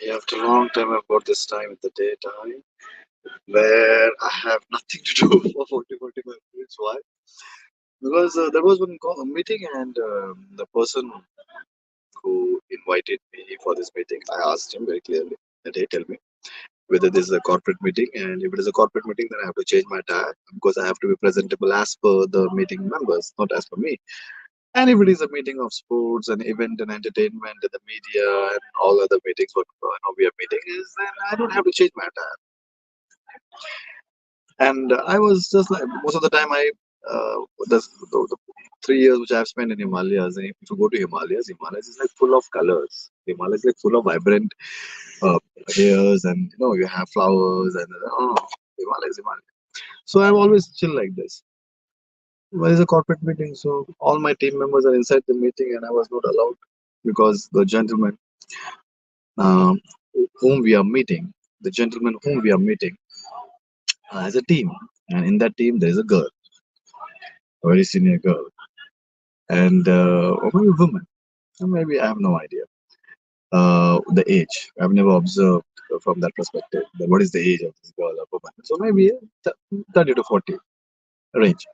Yeah, after a long time, I've got this time in the daytime where I have nothing to do for 40, 45 minutes. Why? Because there was one meeting, and the person who invited me for this meeting, I asked him very clearly that, hey, tell me whether this is a corporate meeting, and if it is a corporate meeting, then I have to change my attire because I have to be presentable as per the meeting members, not as per me. And if it is a meeting of sports and event and entertainment and the media and all other meetings what we are meeting is, then I don't have to change my attire. And I was just like most of the time the 3 years which I've spent in Himalayas. And if you go to Himalayas is like full of colors. Himalayas is like full of vibrant uh, hairs, and you have flowers and Himalayas. So I'm always chill like this. Well, it's a corporate meeting, so all my team members are inside the meeting, and I was not allowed because the gentleman um, whom we are meeting, the gentleman whom we are meeting, has a team, and in that team there is a girl, a very senior girl, and or maybe woman, or maybe I have no idea. The age I've never observed from that perspective. That what is the age of this girl or woman? So maybe 30 to 40 range.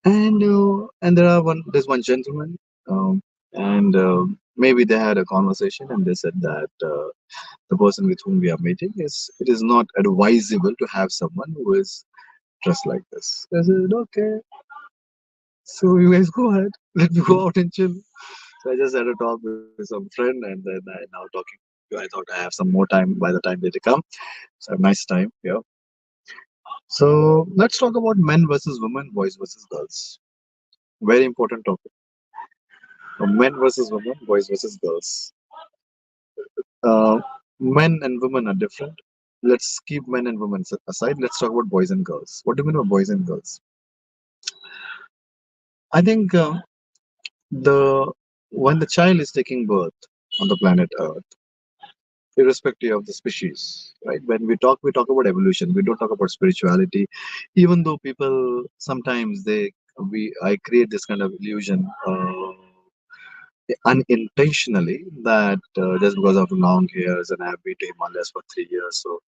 And there's one gentleman, and maybe they had a conversation, and they said that the person with whom we are meeting it is not advisable to have someone who is dressed like this. I said, okay, so you guys go ahead, let me go out and chill. So I just had a talk with some friend, and then I now talking. I thought I have some more time by the time they come. So I have nice time. Yeah. So let's talk about men versus women, boys versus girls. Very important topic. Men versus women, boys versus girls. Uh, Men and women are different. Let's keep men and women aside. Let's talk about boys and girls. What do you mean by boys and girls? I think the when the child is taking birth on the planet Earth, irrespective of the species, right? When we talk about evolution. We don't talk about spirituality, even though people sometimes I create this kind of illusion. Unintentionally that just because of long hairs and I've been to Himalayas for 3 years, so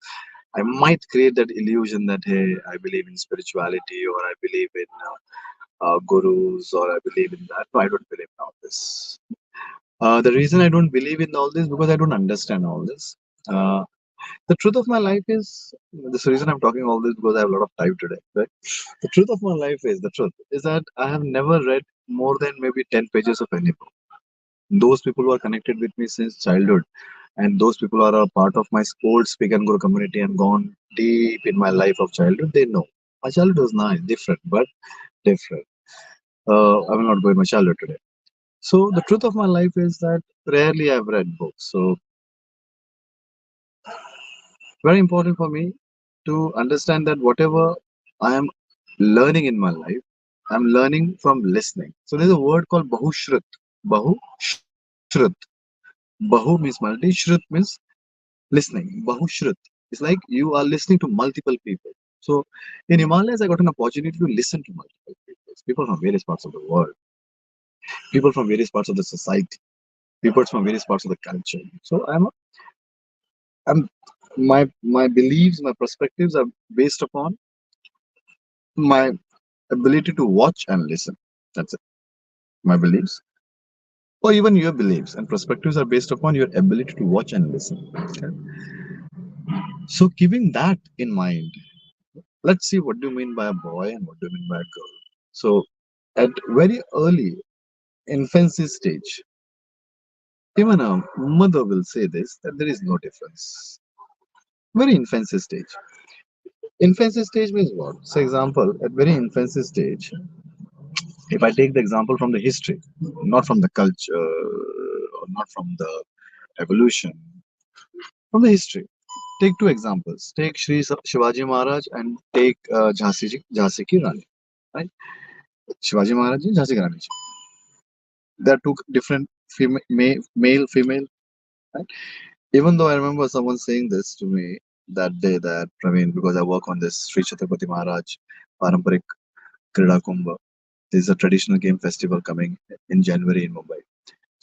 I might create that illusion that hey, I believe in spirituality or I believe in gurus or I believe in that. No, I don't believe in all this. The reason I don't believe in all this because I don't understand all this. Uh, the truth of my life is this reason I'm talking all this because I have a lot of time today. Right? The truth of my life is the truth is that I have never read more than maybe 10 pages of any book. Those people who are connected with me since childhood, and those people are a part of my old Speak and Grow community and gone deep in my life of childhood, they know my childhood was nice, different, but different. I will not go in my childhood today. So the truth of my life is that rarely I've read books. So very important for me to understand that whatever I am learning in my life, I'm learning from listening. So there's a word called Bahushrut. Bahushrut. Bahu means multi, Shrut means listening. Bahushrut. It's like you are listening to multiple people. So in Himalayas, I got an opportunity to listen to multiple people from various parts of the world, people from various parts of the society, people from various parts of the culture. So I'm my beliefs, my perspectives are based upon my ability to watch and listen. That's it. My beliefs, or even your beliefs and perspectives, are based upon your ability to watch and listen. Okay? So keeping that in mind, let's see what do you mean by a boy and what do you mean by a girl. So at very early infancy stage, even a mother will say this that there is no difference. Very infancy stage. Infancy stage means what? So example, at very infancy stage, if I take the example from the history, not from the culture, or not from the evolution, from the history. Take two examples. Take Shivaji Maharaj and take Jhansi ki Rani. Right? Shivaji Maharaj and Jhansi ki Rani. They are two different male, female. Right? Even though I remember someone saying this to me that day that Praveen, because I work on this Sri Chhatrapati Maharaj Paramparik Krida Kumbh. This is a traditional game festival coming in January in Mumbai.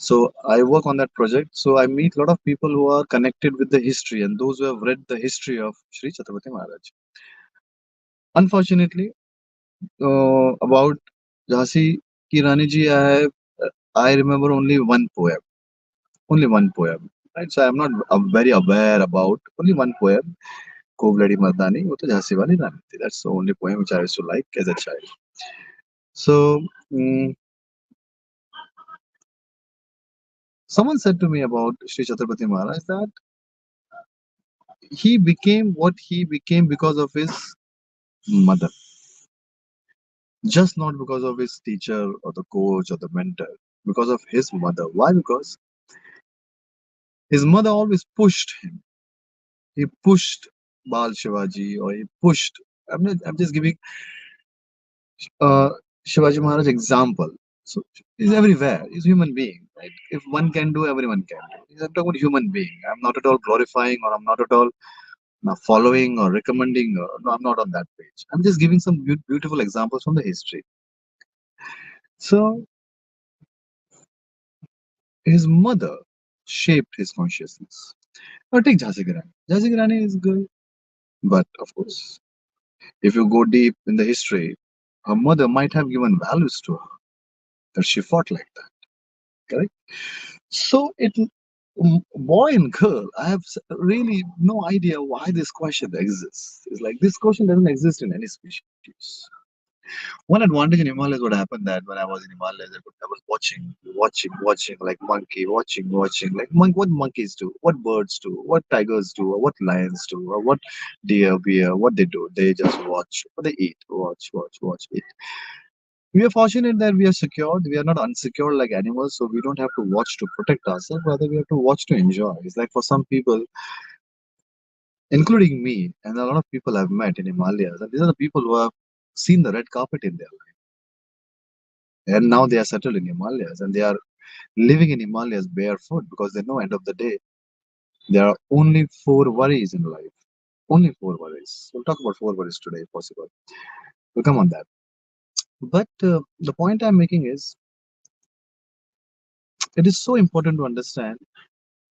So I work on that project. So I meet a lot of people who are connected with the history and those who have read the history of Sri Chhatrapati Maharaj. Unfortunately, about Jhansi Ki Rani ji, I remember only one poem. Right, so I'm not very aware about only one poem. Ko Bloody Mardani, वो तो झांसी वाली रानी थी. That's the only poem which I used to like as a child. So mm, someone said to me about Sri Chhatrapati Maharaj that he became what he became because of his mother, just not because of his teacher or the coach or the mentor, because of his mother. Why? Because his mother always pushed him. He pushed Bal Shivaji, or he pushed. I'm just giving uh, Shivaji Maharaj example. So he's everywhere. He's a human being, right? If one can do, everyone can do. I'm talking about human being. I'm not at all glorifying, or I'm not at all following or recommending. No, I'm not on that page. I'm just giving some beautiful examples from the history. So his mother shaped his consciousness. Now take Jhansi Ki Rani. Jhansi Ki Rani is good, but of course, if you go deep in the history, her mother might have given values to her that she fought like that. Correct? So boy and girl, I have really no idea why this question exists. It's like this question doesn't exist in any species. One advantage in Himalayas would happen that when I was in Himalayas, I was watching like monkey, watching like what monkeys do, what birds do, what tigers do, or what lions do, or what deer, bear, what they do. They just watch, what they eat, watch, eat. We are fortunate that we are secured. We are not unsecured like animals, so we don't have to watch to protect ourselves. Rather, we have to watch to enjoy. It's like for some people, including me, and a lot of people I've met in Himalayas, and these are the people who have seen the red carpet in their life, and now they are settled in Himalayas, and they are living in Himalayas barefoot because they know end of the day there are only four worries in life. Only four worries. We'll talk about four worries today, if possible. We'll come on that. But the point I'm making is, it is so important to understand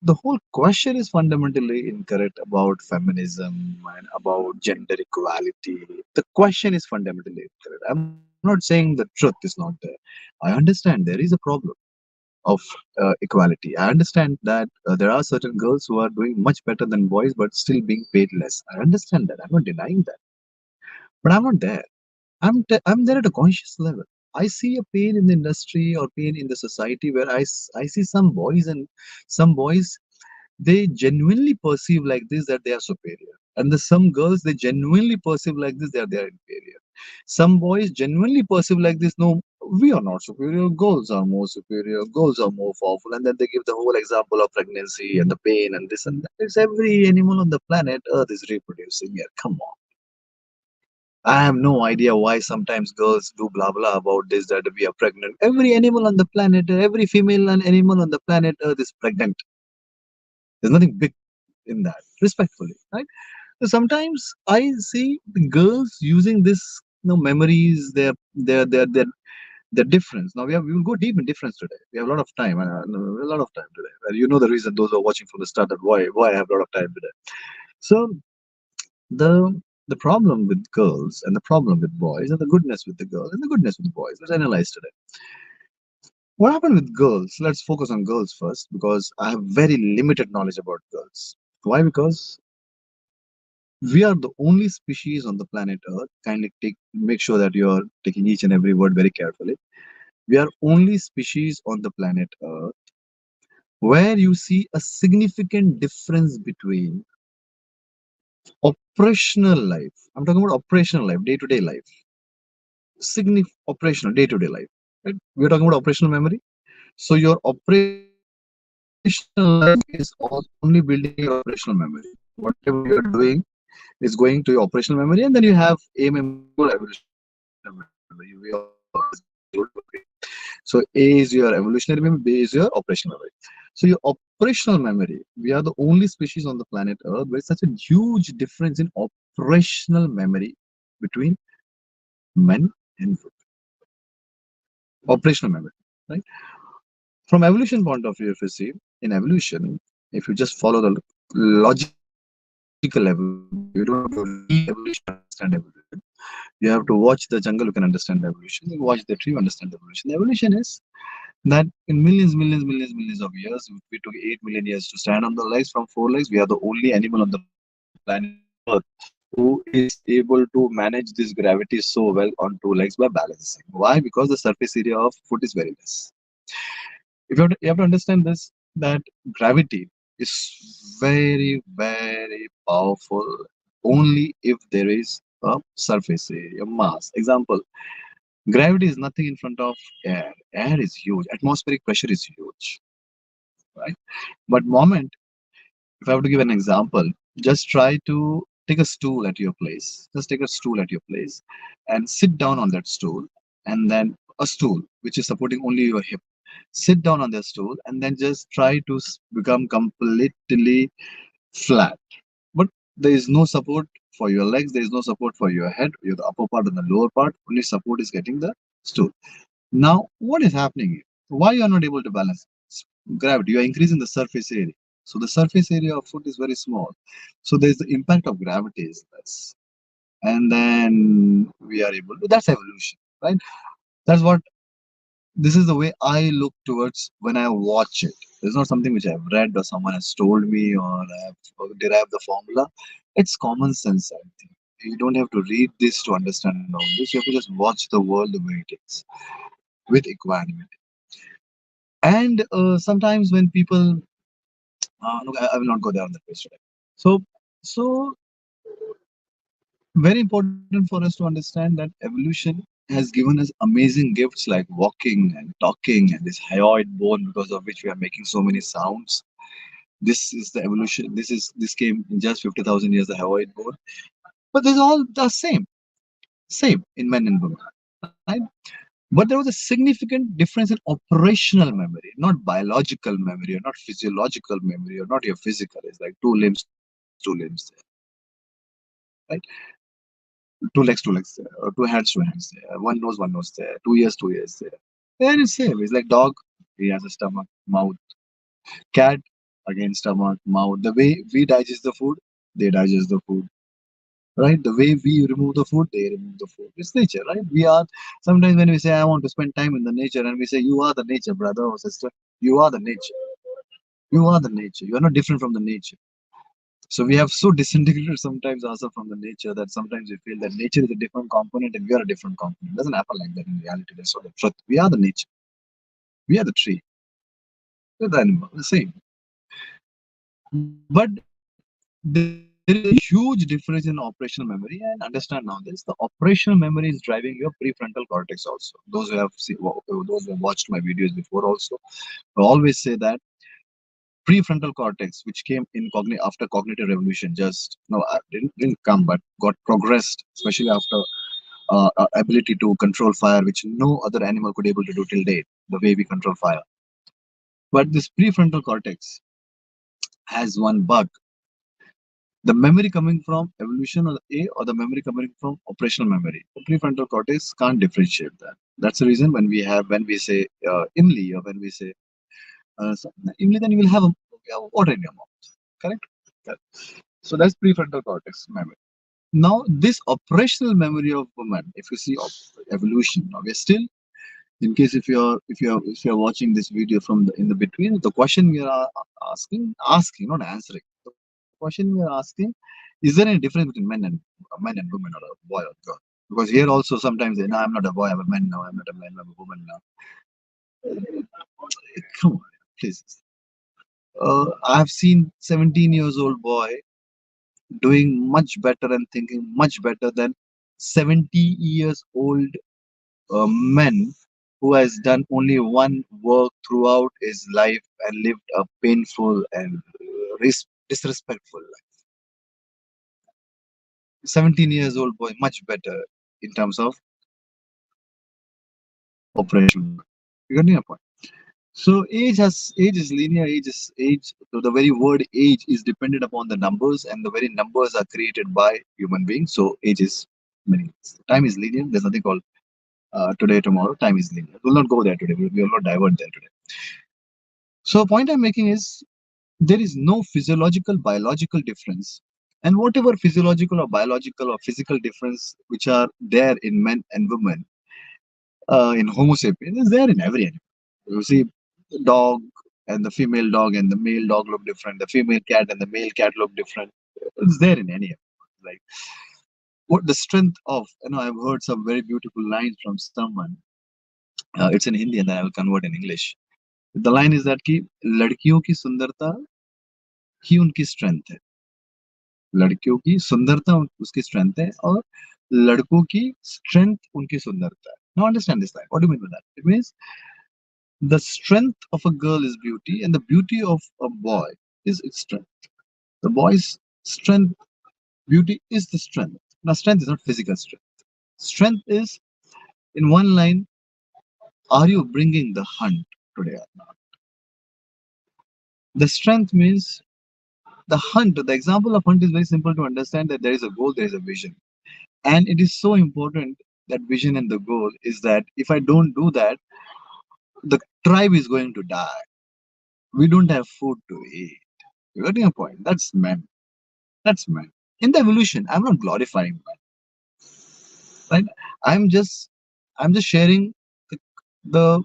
the whole question is fundamentally incorrect about feminism and about gender equality. The question is fundamentally incorrect. I'm not saying the truth is not there. I understand there is a problem of equality. I understand that there are certain girls who are doing much better than boys but still being paid less. I understand that. I'm not denying that. But I'm not there. I'm there at a conscious level. I see a pain in the industry or pain in the society where I see some boys they genuinely perceive like this that they are superior, and the some girls they genuinely perceive like this that they are inferior. Some boys genuinely perceive like this, no, we are not superior, girls are more superior, girls are more powerful, and then they give the whole example of pregnancy and the pain and this and that. It's every animal on the planet earth is reproducing here. Come on. I have no idea why sometimes girls do blah blah about this that we are pregnant. Every animal on the planet, every female and animal on the planet earth is pregnant. There's nothing big in that, respectfully, right? So sometimes I see the girls using this, memories, their difference. Now we will go deep in difference today. We have a lot of time, a lot of time today. Well, you know the reason those who are watching from the start that why I have a lot of time today. So the problem with girls and the problem with boys and the goodness with the girls and the goodness with the boys. Let's analyze today. What happened with girls? Let's focus on girls first because I have very limited knowledge about girls. Why? Because we are the only species on the planet Earth. Kindly make sure that you are taking each and every word very carefully. We are only species on the planet Earth where you see a significant difference between operational life. I'm talking about operational life, day-to-day life. Operational day-to-day life. Right? We're talking about operational memory. So your operational life is only building your operational memory. Whatever you're doing is going to your operational memory, and then you have A memory, good evolutionary memory. We all know this is good. Okay. So A is your evolutionary memory, B is your operational memory. So your operational memory, we are the only species on the planet Earth where such a huge difference in operational memory between men and women. Operational memory, right? From evolution point of view, if you see in evolution, if you just follow the logical evolution, you don't have to read evolution to understand evolution. You have to watch the jungle, you can understand the evolution. You watch the tree, you understand the evolution. The evolution is that in millions of years, we took 8 million years to stand on the legs from 4 legs. We are the only animal on the planet Earth who is able to manage this gravity so well on 2 legs by balancing. Why? Because the surface area of foot is very less. You have to understand this, that gravity is very powerful only if there is a surface area mass. Example, gravity is nothing in front of air. Air is huge, atmospheric pressure is huge, right? But moment, if I have to give an example, just try to take a stool at your place. Just take a stool at your place and sit down on that stool, and then a stool which is supporting only your hip. Sit down on the stool and then just try to become completely flat. But there is no support for your legs, there is no support for your head, your the upper part and the lower part. Only support is getting the stool. Now, what is happening here? Why you are not able to balance? Gravity. You are increasing the surface area. So the surface area of foot is very small. So there is the impact of gravity is less. And then we are able to, that's evolution, right? That's what, this is the way I look towards when I watch it. It's not something which I've read or someone has told me or I've derived the formula. It's common sense, I think. You don't have to read this to understand all this. You have to just watch the world the way it is with equanimity. And sometimes when people, look, I will not go there on that page today. So, so very important for us to understand that evolution has given us amazing gifts like walking and talking and this hyoid bone because of which we are making so many sounds. This is the evolution. This came in just 50,000 years, the hyoid bone. But this is all the same in men and women, right? But there was a significant difference in operational memory, not biological memory or not physiological memory or not your physical. It's like two limbs there, right? 2 legs there, or 2 hands there, one nose there, 2 ears there. There is same. It's like dog, he has a stomach, mouth. Cat, again stomach, mouth. The way we digest the food, they digest the food. Right? The way we remove the food, they remove the food. It's nature, right? We are sometimes when we say I want to spend time in the nature, and we say you are the nature, brother or sister. You are the nature. You are the nature. You are not different from the nature. So we have so disintegrated sometimes also from the nature that sometimes we feel that nature is a different component and we are a different component. It doesn't happen like that in reality. That's not the truth. We are the nature. We are the tree. We are the animal. The same. But there is a huge difference in operational memory, and understand now this: the operational memory is driving your prefrontal cortex also. Those who have seen, those who have watched my videos before also, I always say that prefrontal cortex, which came in after cognitive revolution, just no, didn't come, but got progressed, especially after ability to control fire, which no other animal could able to do till date, the way we control fire. But this prefrontal cortex has one bug: the memory coming from evolution or the A or the memory coming from operational memory. The prefrontal cortex can't differentiate that. That's the reason when we say imli or when we say imli, then you will have water in your mouth. Correct? Correct. So that's prefrontal cortex memory. Now this operational memory of woman, if you see of evolution, now we're still, in case if you're watching this video from in the between, the question we are asking, not answering. The question we are asking: is there any difference between men and women, or a boy or girl? Because here also sometimes they, no, I'm not a boy, I'm a man now. I'm not a man, I'm a woman now. Come on, please. I've seen 17 years old boy doing much better and thinking much better than 70 years old man who has done only one work throughout his life and lived a painful and disrespectful life. 17 years old boy, much better in terms of operation. You got your point. So age is linear. Age. So the very word age is dependent upon the numbers, and the very numbers are created by human beings. So age is meaningless. Time is linear. There's nothing called today, tomorrow. Time is linear. We'll not go there today. We will not divert there today. So, point I'm making is there is no physiological, biological difference. And whatever physiological or biological or physical difference which are there in men and women, in Homo sapiens, is there in every animal. You see, dog and the female dog and the male dog look different. The female cat and the male cat look different. It's there in any animal. Like what the strength of, I've heard some very beautiful lines from someone. It's in Hindi and then I will convert in English. The line is that कि लड़कियों की सुंदरता ही उनकी strength है, लड़कियों की सुंदरता उसकी स्ट्रेंथ है और लड़कों की स्ट्रेंथ उनकी सुंदरता है. Now understand this line. What do you mean by that? It means the strength of a girl is beauty, and the beauty of a boy is its strength. The boy's strength, beauty is the strength. Now, strength is not physical strength. Strength is, in one line, are you bringing the hunt today or not? The strength means the hunt. The example of hunt is very simple to understand that there is a goal, there is a vision. And it is so important that vision and the goal is that if I don't do that, the tribe is going to die. We don't have food to eat. You're getting a point. That's men. That's man. In the evolution, I'm not glorifying man, right? I'm just I'm just sharing the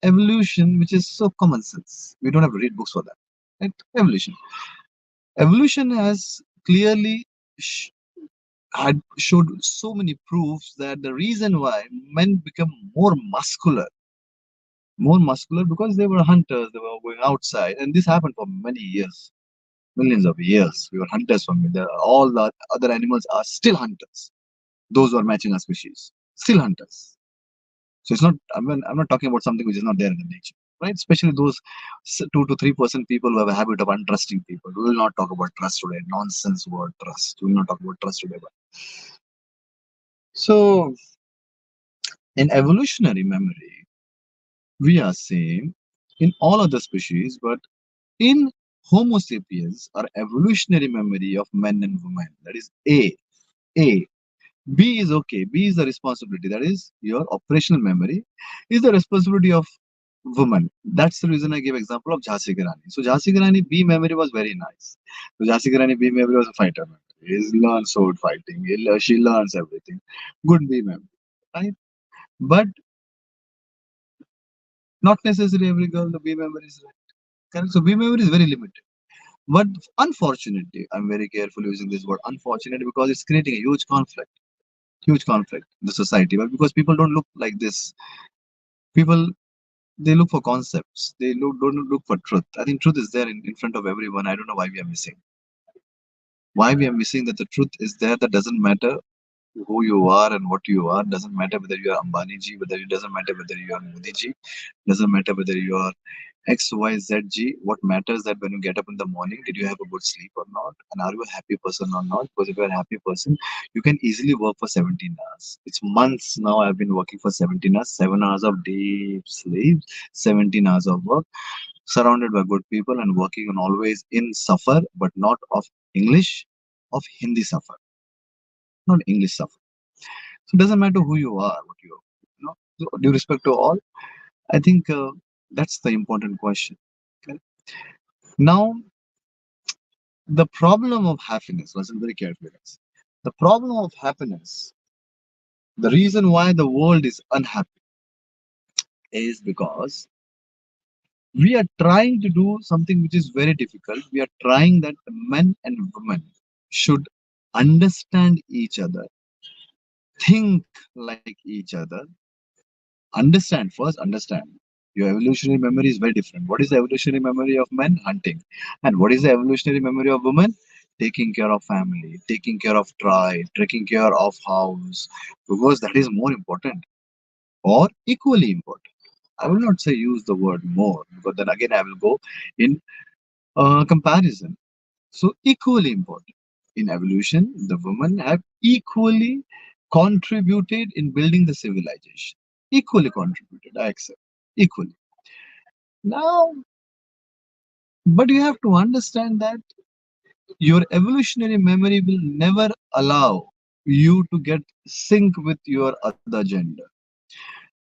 evolution, which is so common sense. We don't have to read books for that. Right? Evolution. Evolution has clearly sh- had showed so many proofs that the reason why men become more muscular because they were hunters, they were going outside, and this happened for many years, millions of years. We were hunters all the other animals are still hunters. Those who are matching our species, still hunters. So it's not. I'm not talking about something which is not there in the nature, right? Especially those 2 to 3% people who have a habit of untrusting people. We will not talk about trust today. Nonsense word trust. We will not talk about trust today. But so in evolutionary memory, we are same in all other species, but in Homo sapiens, our evolutionary memory of men and women, that is A. B is okay. B is the responsibility. That is your operational memory is the responsibility of woman. That's the reason I gave example of Jhansi Ki Rani. So Jhansi Ki Rani B memory was very nice. So Jhansi Ki Rani B memory was a fighter memory. He learns sword fighting. She learns everything. Good B memory, right? But not necessarily every girl the B memory is right. Correct? So B memory is very limited. But unfortunately, I'm very careful using this word unfortunately because it's creating a huge conflict in the society. But because people don't look like this, people they look for concepts. They don't look for truth. I think truth is there in front of everyone. I don't know why we are missing. Why we are missing that the truth is there. That doesn't matter who you are and what you are. Doesn't matter whether you are Ambani ji, whether it doesn't matter whether you are Modi ji. Doesn't matter whether you are XYZG. What matters that when you get up in the morning, did you have a good sleep or not? And are you a happy person or not? Because if you're a happy person, you can easily work for 17 hours. It's months now I've been working for 17 hours, 7 hours of deep sleep, 17 hours of work, surrounded by good people and working on always in suffer, but not of English, of Hindi suffer, not English suffer. So it doesn't matter who you are, what you know, so due respect to all, I think that's the important question. Okay? Now, the problem of happiness, listen very carefully, guys. The problem of happiness, the reason why the world is unhappy is because we are trying to do something which is very difficult. We are trying that men and women should understand each other, think like each other, understand. Your evolutionary memory is very different. What is the evolutionary memory of men? Hunting. And what is the evolutionary memory of women? Taking care of family, taking care of tribe, taking care of house, because that is more important or equally important. I will not say use the word more, because then again I will go in comparison. So equally important. In evolution, the women have equally contributed in building the civilization. Equally contributed, I accept. Equally. Now, but you have to understand that your evolutionary memory will never allow you to get sync with your other gender.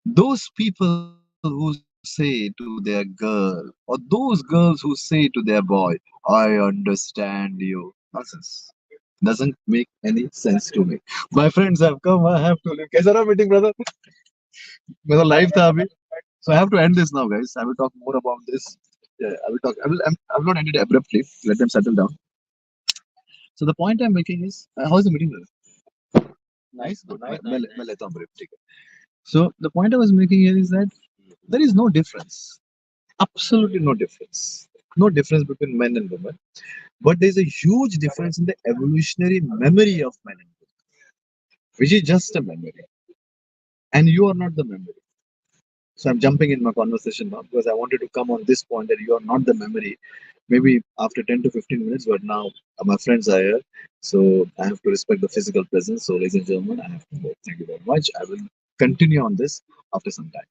Those people whose say to their girl, or those girls who say to their boy, I understand you. Nonsense. Doesn't make any sense to me. My friends have come, I have to leave. कैसा रहा meeting, brother? मेरा live था अभी. So I have to end this now, guys. I will talk more about this. Yeah, I will talk. I will not end it abruptly. Let them settle down. So the point I'm making is, how's the meeting, brother? Nice, good. मैं लेता हूँ break, ठीक है. So the point I was making here is that there is no difference. Absolutely no difference. No difference between men and women. But there's a huge difference in the evolutionary memory of men and women, which is just a memory. And you are not the memory. So I'm jumping in my conversation now because I wanted to come on this point that you are not the memory. Maybe after 10 to 15 minutes, but now my friends are here. So I have to respect the physical presence. So, ladies and gentlemen, I have to go. Thank you very much. I will continue on this after some time.